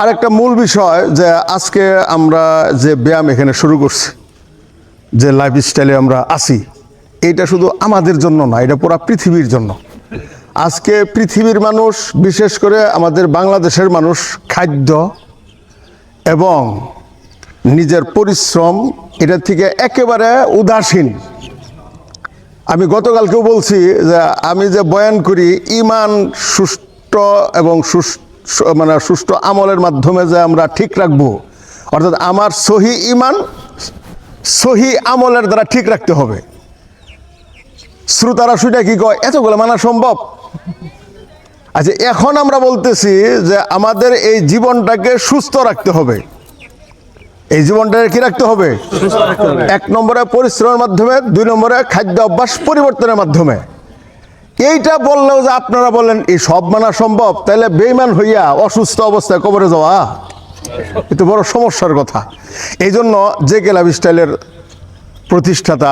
আরেকটা মূল বিষয় যে আজকে আমরা যে ব্যায়াম এখানে শুরু করছি, যে লাইফস্টাইলে আমরা আছি, এটা শুধু আমাদের জন্য না, এটা পুরো পৃথিবীর জন্য। আজকে পৃথিবীর মানুষ, বিশেষ করে আমাদের বাংলাদেশের মানুষ, খাদ্য এবং নিজের পরিশ্রম এটা থেকে একেবারে উদাসীন। আমি গতকালকেও বলছি যে আমি যে বয়ান করি, ইমান সুষ্ঠু এবং সুষ্ঠু আমলের মাধ্যমে যে আমরা ঠিক রাখবো, অর্থাৎ আমার সহি ইমান সহি আমলের দ্বারা ঠিক রাখতে হবে। শ্রোতারা শুনে কি কয়, এতগুলো মানা সম্ভব? আচ্ছা, এখন আমরা বলতেছি যে আমাদের এই জীবনটাকে সুস্থ রাখতে হবে। এই জীবনটাকে কি রাখতে হবে? এক নম্বরে পরিশ্রমের মাধ্যমে, দুই নম্বরে খাদ্য অভ্যাস পরিবর্তনের মাধ্যমে। এইটা বললেও যে আপনারা বলেন এই সব মানা সম্ভব, তাহলে বেঈমান হইয়া অসুস্থ অবস্থায় কবরে যাওয়া এটা বড় সমস্যার কথা। এই জন্য জেকে লাইফস্টাইলের প্রতিষ্ঠাতা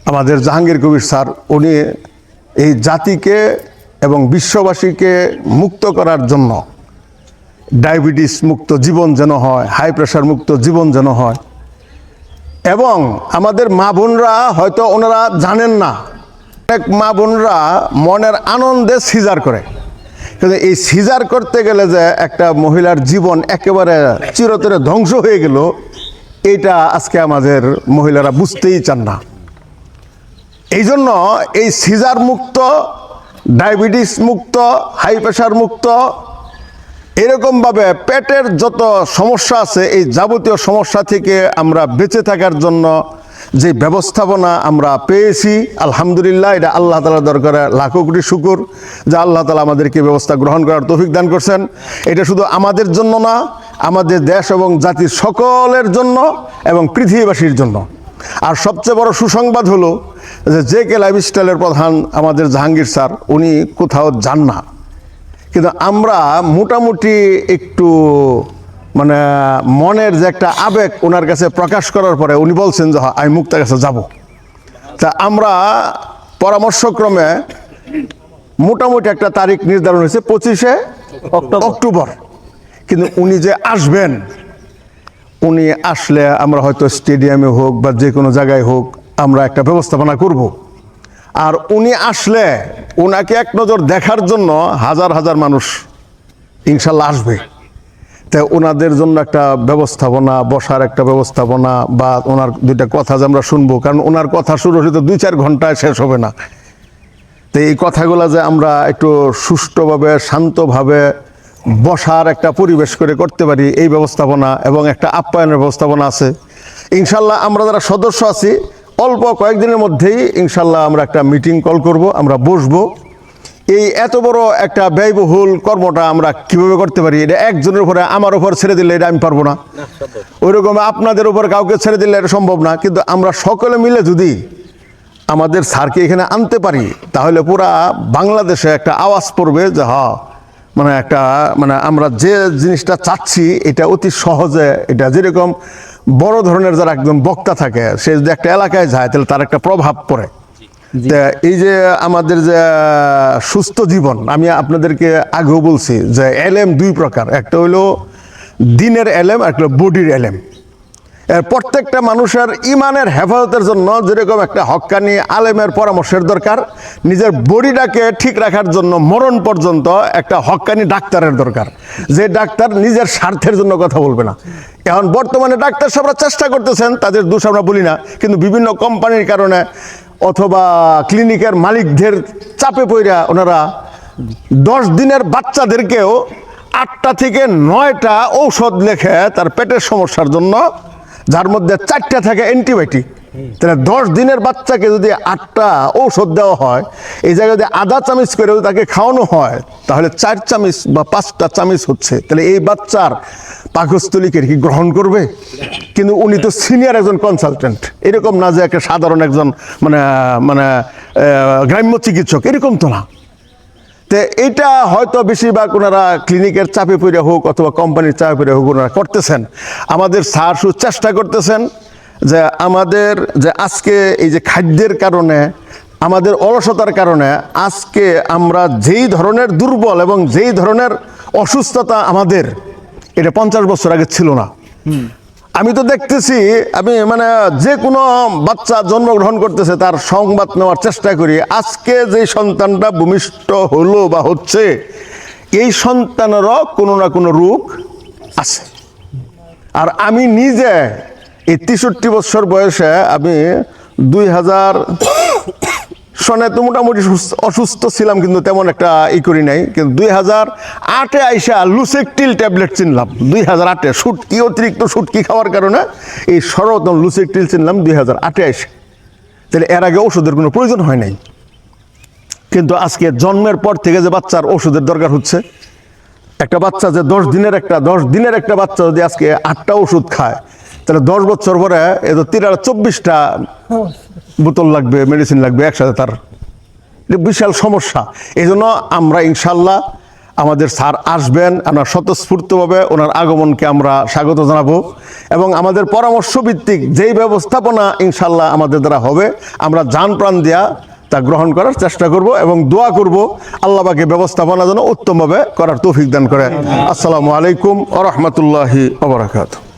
আমাদের জাহাঙ্গীর কবির স্যার, উনি এই জাতিকে এবং বিশ্ববাসীকে মুক্ত করার জন্য, ডায়াবেটিস মুক্ত জীবন যেন হয়, হাই প্রেশার মুক্ত জীবন যেন হয়, এবং আমাদের মা বোনরা হয়তো ওনারা জানেন না, অনেক মা বোনরা মনের আনন্দে সিজার করে, কিন্তু এই সিজার করতে গেলে যে একটা মহিলার জীবন একেবারে চিরতরে ধ্বংস হয়ে গেল, এটা আজকে আমাদের মহিলারা বুঝতেই চান না। এই জন্য এই সিজার মুক্ত, ডায়াবেটিস মুক্ত, হাই প্রেশার মুক্ত, এরকমভাবে পেটের যত সমস্যা আছে, এই যাবতীয় সমস্যা থেকে আমরা বেঁচে থাকার জন্য যে ব্যবস্থাপনা আমরা পেয়েছি, আলহামদুলিল্লাহ, এটা আল্লাহ তাআলার দরকারে লাখো কোটি শুকর যে আল্লাহ তাআলা আমাদেরকে ব্যবস্থা গ্রহণ করার তৌফিক দান করছেন। এটা শুধু আমাদের জন্য না, আমাদের দেশ এবং জাতির সকলের জন্য এবং পৃথিবীবাসীর জন্য। আর সবচেয়ে বড় সুসংবাদ হলো যে জেকে লাইফস্টাইলের প্রধান আমাদের জাহাঙ্গীর স্যার, উনি কোথাও যান না, কিন্তু আমরা মোটামুটি একটু মনের যে একটা আবেগ ওনার কাছে প্রকাশ করার পরে উনি বলছেন যে আমি মুক্তার কাছে যাব। তা আমরা পরামর্শক্রমে মোটামুটি একটা তারিখ নির্ধারণ হয়েছে 25শে অক্টোবর, কিন্তু উনি যে আসবেন, উনি আসলে আমরা হয়তো স্টেডিয়ামে হোক বা যে কোনো জায়গায় হোক আমরা একটা ব্যবস্থাপনা করব। আর উনি আসলে ওনাকে এক নজর দেখার জন্য হাজার হাজার মানুষ ইনশাল্লাহ আসবে। তাই ওনাদের জন্য একটা ব্যবস্থাপনা, বসার একটা ব্যবস্থাপনা, বা ওনার দুইটা কথা যে আমরা শুনবো, কারণ ওনার কথা শুরু হতে 2-4 ঘন্টায় শেষ হবে না। তো এই কথাগুলো যে আমরা একটু সুষ্ঠুভাবে, শান্তভাবে বসার একটা পরিবেশ করে করতে পারি, এই ব্যবস্থাপনা এবং একটা আপ্যায়নের ব্যবস্থাপনা আছে। ইনশাল্লাহ আমরা যারা সদস্য আছি, অল্প কয়েকদিনের মধ্যেই ইনশাল্লাহ আমরা একটা মিটিং কল করব, আমরা বসবো। এই এত বড় একটা ব্যয়বহুল কর্মটা আমরা কিভাবে করতে পারি, এটা একজনের উপরে, আমার উপর ছেড়ে দিলে এটা আমি পারবো না, ওইরকম আপনাদের উপর কাউকে ছেড়ে দিলে এটা সম্ভব না। কিন্তু আমরা সকলে মিলে যদি আমাদের স্যারকে এখানে আনতে পারি, তাহলে পুরা বাংলাদেশে একটা আওয়াজ পড়বে যে আমরা যে জিনিসটা চাচ্ছি এটা অতি সহজে, এটা যেরকম বড় ধরনের যারা একজন বক্তা থাকে, সে যদি একটা এলাকায় যায় তাহলে তার একটা প্রভাব পড়ে। এই যে আমাদের যে সুস্থ জীবন, আমি আপনাদেরকে আগেও বলছি যে এলেম 2 প্রকার, একটা হইলো দিনের এলেম, আর একটা হলো বডির এলেম। প্রত্যেকটা মানুষের ইমানের হেফাজতের জন্য যেরকম একটা হক্কানি আলেমের পরামর্শের দরকার, নিজের বডিটাকে ঠিক রাখার জন্য মরণ পর্যন্ত একটা হক্কানি ডাক্তারের দরকার, যে ডাক্তার নিজের স্বার্থের জন্য কথা বলবে না। এখন বর্তমানে ডাক্তার সবরা চেষ্টা করতেছেন, তাদের দোষ আমরা বলি না, কিন্তু বিভিন্ন কোম্পানির কারণে অথবা ক্লিনিকের মালিকদের চাপে পড়া ওনারা 10 দিনের বাচ্চাদেরকেও 8টা থেকে 9টা ঔষধ লেখে তার পেটের সমস্যার জন্য, যার মধ্যে 4টা থাকে অ্যান্টিবায়োটিক। তাহলে 10 দিনের বাচ্চাকে যদি 8টা ঔষধ দেওয়া হয়, এই জায়গায় যদি আধা চামচ করে তাকে খাওয়ানো হয়, তাহলে 4 চামচ বা 5টা চামচ হচ্ছে। তাহলে এই বাচ্চার পাকস্থলীকে কি গ্রহণ করবে? কিন্তু উনি তো সিনিয়র একজন কনসালটেন্ট, এরকম না যে একটা সাধারণ একজন গ্রাম্য চিকিৎসক, এরকম তো না। তো এইটা হয়তো বেশিরভাগ ওনারা ক্লিনিকের চাপে পড়ে হোক অথবা কোম্পানির চাপে পড়ে হোক ওনারা করতেছেন। আমাদের স্যার শুধু চেষ্টা করতেছেন যে আমাদের যে আজকে এই যে খাদ্যের কারণে, আমাদের অলসতার কারণে আজকে আমরা যেই ধরনের দুর্বল এবং যেই ধরনের অসুস্থতা আমাদের এটা 50 বছর আগে ছিল না। আমি তো দেখতেছি, আমি মানে যে কোনো বাচ্চা জন্মগ্রহণ করতেছে তার সংবাদ নেওয়ার চেষ্টা করি। আজকে যে সন্তানটা ভূমিষ্ঠ হলো বা হচ্ছে, এই সন্তানেরও কোনো না কোনো রোগ আছে। আর আমি নিজে এই 63 বছর বয়সে আমি 2000 সনে তো মোটামুটি অসুস্থ ছিলাম, কিন্তু তেমন একটা করি নাই। কিন্তু 2008-এ আইসা লুসেকটিল ট্যাবলেট চিনলাম। 2008-এ সুটকি, অতিরিক্ত সুটকি খাওয়ার কারণে এই সর্বপ্রথম লুসেকটিল চিনলাম 2008-এ আইসা। তাহলে এর আগে ওষুধের কোনো প্রয়োজন হয় নাই। কিন্তু আজকে জন্মের পর থেকে যে বাচ্চার ওষুধের দরকার হচ্ছে, একটা বাচ্চা যে 10 দিনের একটা বাচ্চা যদি আজকে 8টা ওষুধ খায়, তাহলে 10 বছর পরে এ তো 24টা বোতল লাগবে, মেডিসিন লাগবে একসাথে। তার বিশাল সমস্যা। এই জন্য আমরা ইনশাল্লাহ আমাদের স্যার আসবেন, আমরা স্বতঃস্ফূর্তভাবে ওনার আগমনকে আমরা স্বাগত জানাবো এবং আমাদের পরামর্শ ভিত্তিক যেই ব্যবস্থাপনা ইনশাল্লাহ আমাদের দ্বারা হবে, আমরা জান প্রাণ দেয়া তা গ্রহণ করার চেষ্টা করব এবং দোয়া করব আল্লাহ পাকে ব্যবস্থাপনা যেন উত্তমভাবে করার তৌফিক দান করে। আসসালামু আলাইকুম ওয়া রাহমাতুল্লাহি ওয়া বারাকাতুহু।